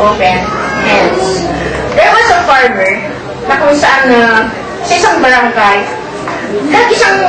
open hands. There was a farmer na kung saan sa isang barangay, lagi siyang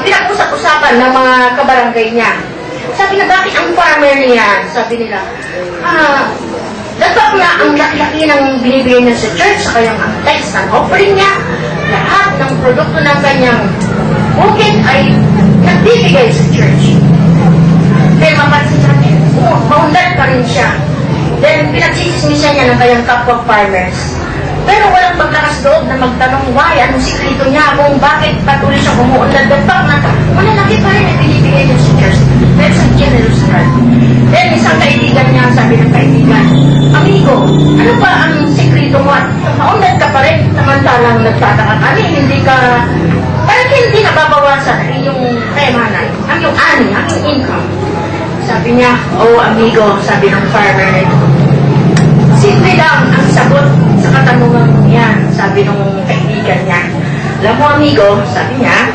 pinag-usap-usapan ng mga kabarangay niya. Sabi na, bakit ang farmer niya? Sabi nila, dapat na ang laki-laki ng binibigay niya sa church, sa kanyang tithes ng offering niya, lahat ng produkto ng kanyang bukid ay nagbibigay sa church. Then mapansin natin, maunlad pa rin siya. Then pinagsisismisan niya ng kanyang kapwa farmers. Pero walang maglakas loob na magtanong why, anong sikrito niya, kung bakit patuloy siya umuunlad. Dapat na malalaki pa rin na binibigay niya sa church. That's a generous heart. Then isang kaibigan niya, sabi ng kaibigan, amigo, ano ba ang sikrito mo? At maunlad ka pa rin, samantalang nagtataka ka, hindi ka, parang hindi nababawasan ang iyong kayamanan, ang iyong ani, ang iyong income. Sabi niya, oh amigo, sabi ng farmer na ito, simple lang ang sagot sa katanungan mo yan, sabi ng kaibigan niya. Alam mo amigo, sabi niya,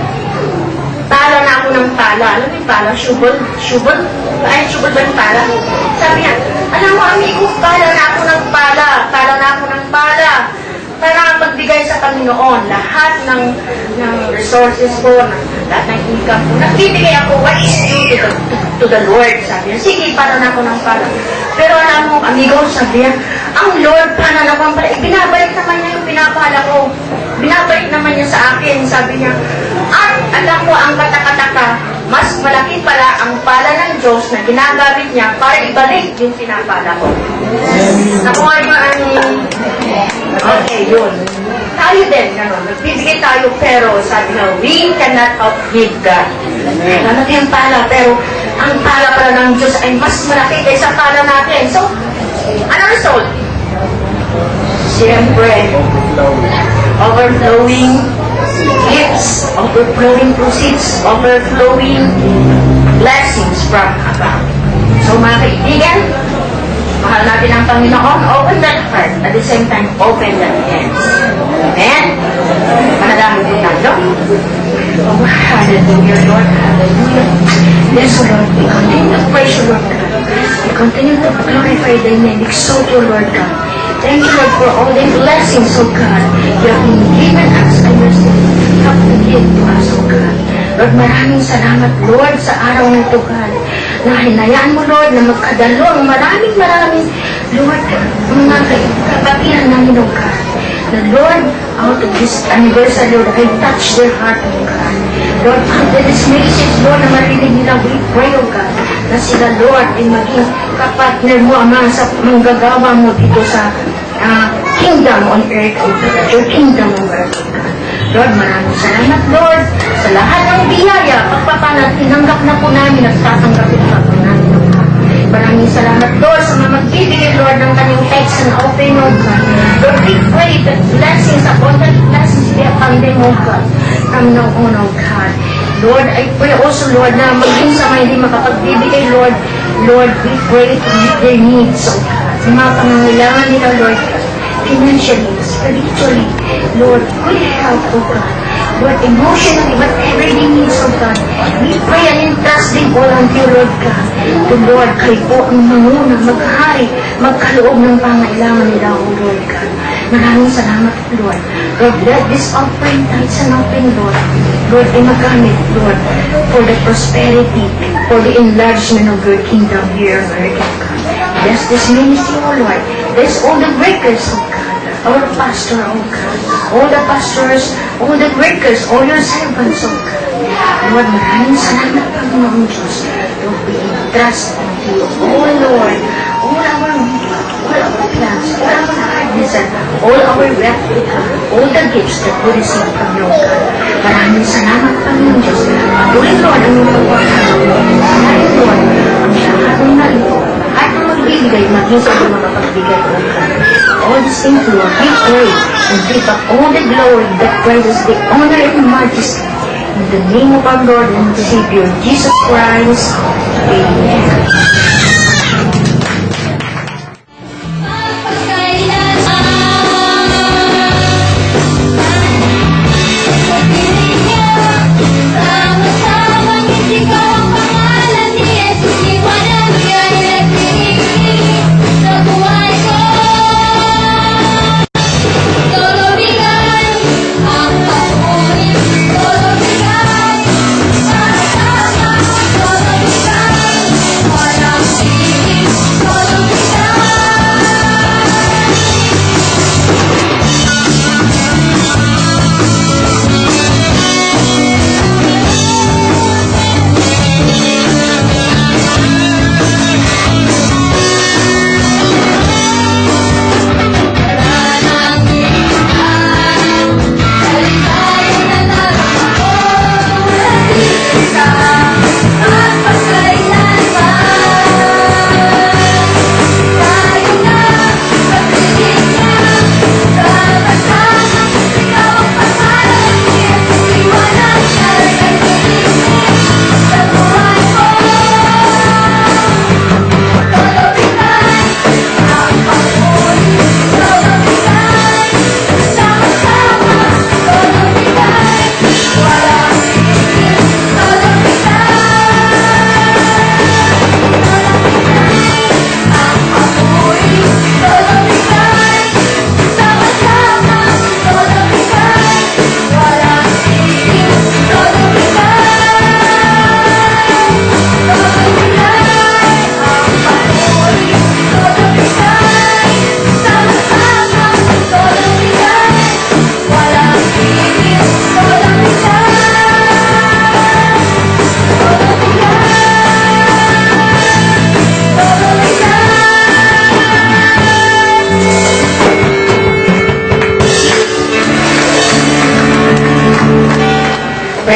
pala na ako ng pala. Alam mo yung pala? Shubol? Shubol? Ay, shubol ba yung pala? Sabi niya, alam mo amigo, pala na ako ng pala. Pala na ako ng pala. Para magbigay sa Panginoon lahat ng resources ko, lahat ng income ko. Nagbibigay ako what is due to the Lord. Sabi niya, sige, pala na ako ng pala. Pero alam mo, amigo, sabi niya, ang Lord, pala na ako ng pala. Binabalik naman niya yung pinapala ko. Binabalik naman niya sa akin. Sabi niya, at alam ko ang katakataka, mas malaki pala ang pala ng Diyos na ginagamit niya para ibalik yung pinapala ko. Nakuha niyo ang... Okay, yun. Tayo din, gano'n. Nagbibigay tayo, pero sabi nga, we cannot outgive God. Malaki ang pala, pero ang pala pala ng Diyos ay mas malaki kaysa pala natin. So, ano result? Siyempre, overflowing gifts, overflowing proceeds, overflowing blessings from above. So, mga kaibigan, mahal natin ang Panginoon, open that heart, at the same time, open that hands. Amen? Manalangin po tayo. Oh, hallelujah, Lord, hallelujah. Yes, Lord, we continue to praise you, Lord God. We continue to glorify thy name, exalt you, Lord God. Thank you, Lord, for all the blessings, oh God, you have been given us and you have to give to us, oh God. Lord, maraming salamat, Lord, sa araw na ito, God, na hinayaan mo, Lord, na magkadalo ang maraming, Lord, mga kabatihan namin, oh God. Na, Lord, out of this anniversary, Lord, I touch their heart, oh God. Lord, after this message, Lord, na marinig nila, we pray, oh God, na sila, Lord, ay maging kapartner mo, Ama, sa manggagawa mo dito sa kingdom on earth, oh God, your kingdom on earth, oh God. Lord, maraming salamat, Lord, sa lahat ng biyaya, pagpapanat, tinanggap na po namin at tatanggapin na po namin, oh God. Maraming salamat, Lord, sa mga magbibigay, Lord, ng kanyang text and open, oh God. Lord, we pray that blessings, abundant blessings, be upon them, oh God, from now on, oh God. Lord, I pray also, Lord, na maging sa mga hindi makapagbibigay, Lord, we pray to meet their needs, oh God. Sa mga pangangailangan nila, Lord, financially, spiritually, Lord, good health, oh God. Lord, emotionally, whatever they need, oh God, we pray and entrust them all unto you, Lord God. To Lord, kayo po ang manguna, maghari, magkaloob ng pangailangan nila, oh Lord God. Maraming salamat, Lord. Lord, let this offering tithes and offering, Lord, ay magamit, Lord, for the prosperity, for the enlargement of your kingdom here on earth, oh God. Bless this ministry, oh Lord. Bless all the workers, oh God. Our pastor, oh God. All the pastors, all the workers, all your servants, oh God. Lord, maraming salamat, Panginoon Diyos. Lord, we entrust unto you, oh Lord, all our plans, all our hardness, all our wealth, all the gifts that we receive from you, God. Maraming salamat, Panginoon Diyos. Patuloy, Lord, ang iyong pagpapahal. Salamat, Lord, ang lahat ng narito, lahat ng magbibigay, maging sa mga mapagbigay, oh God. All these things, Lord, we pray and give up all the glory, the praises, the honor, and majesty. In the name of our Lord and Savior, Jesus Christ. Amen. Sa buhay ko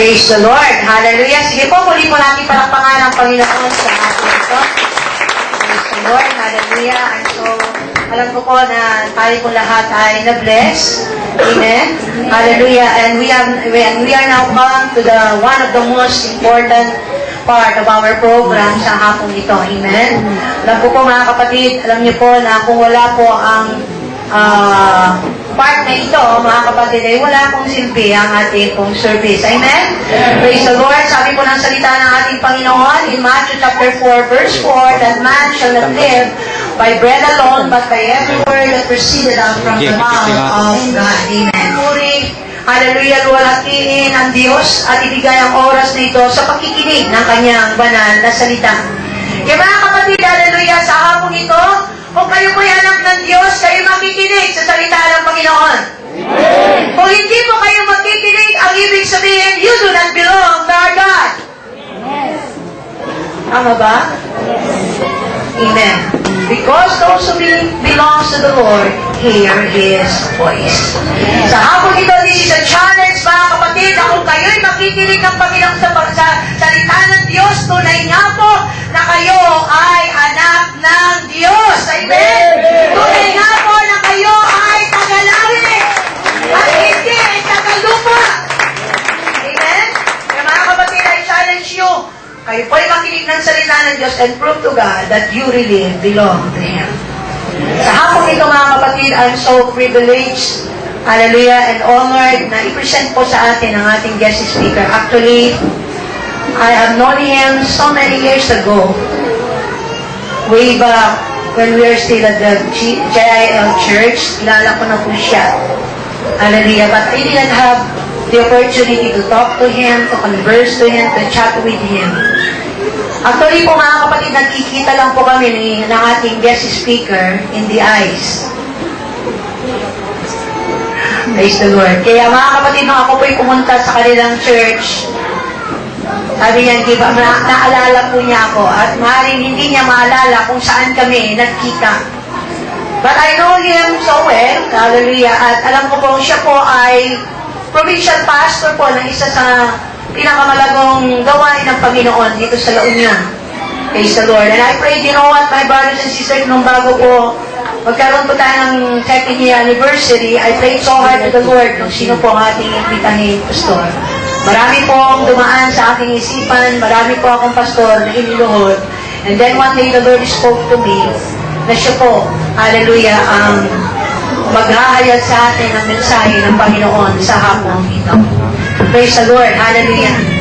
Praise the Lord. Hallelujah. Sige po, muli po natin palakpakan ang Panginoon sa atin ito. Praise the Lord. Hallelujah. And so, alam ko po na tayo po lahat ay na-bless. Amen. Hallelujah. And we are now come to the one of the most important part of our program sa hapong ito. Amen. Alam ko po mga kapatid, alam niyo po na kung wala po ang part na ito, mga kapatid, ay wala pong silbi ang ating pong service. Amen? Praise the Lord. Sabi po ng salita ng ating Panginoon in Matthew chapter 4, verse 4, that man shall not live by bread alone, but by every word that proceeded out from the mouth of God. Amen. Puri, hallelujah, luwalhatiin ang Diyos at ibigay ang oras na ito sa pakikinig ng kanyang banal na salita. Kaya mga kapatid, hallelujah, sa hapong ito, kung kayo po'y anak ng Diyos, kayo makikinig sa salita ng Panginoon. Amen. Kung hindi mo kayo makikinig, ang ibig sabihin, you do not belong to our God. Yes. Tama ba? Yes. Amen. Because those who belongs to the Lord, hear His voice. Yes. Sa hapon ito, this is a challenge, mga kapatid, na kung kayo'y makikinig ng Panginoon sa salita ng Diyos, tunay nga po na kayo ay anak ng Diyos. Amen? Tunay nga po na kayo ay tagalangit at hindi ay tagalupa. Amen? Kaya mga kapatid, I challenge you, kayo po'y makinig ng salita ng Diyos and prove to God that you really belong to Him. Sa hapon ito, mga kapatid, I'm so privileged, hallelujah, and honored na i-present po sa atin ang ating guest speaker. Actually, I have known him so many years ago, way back when we were still at the JIL Church. Kilala ko na po siya. Hallelujah. But I didn't have the opportunity to talk to him, to converse to him, to chat with him. Actually po mga kapatid, nagkikita lang po kami ng ating guest speaker in the eyes. Praise the Lord. Kaya mga kapatid, nung ako po'y pumunta sa kanilang church, sabi niya, naalala po niya ako at maaaring hindi niya maalala kung saan kami nagkita. But I know him so well, hallelujah, at alam ko po siya po ay provincial pastor po ng isa sa pinakamalagong gawain ng Panginoon dito sa La Union. Praise the Lord. And I pray, you know what, my brothers and sisters, nung bago po magkaroon po tayo ng second year anniversary, I prayed so hard to the Lord kung sino po ang ating imbitahin, pastor. Marami po ang dumaan sa aking isipan, marami po akong pastor na iniluhod. And then one day the Lord spoke to me na siya po, hallelujah, ang maghahayag sa atin ang mensahe ng Panginoon sa hapon ito. Praise the Lord, hallelujah.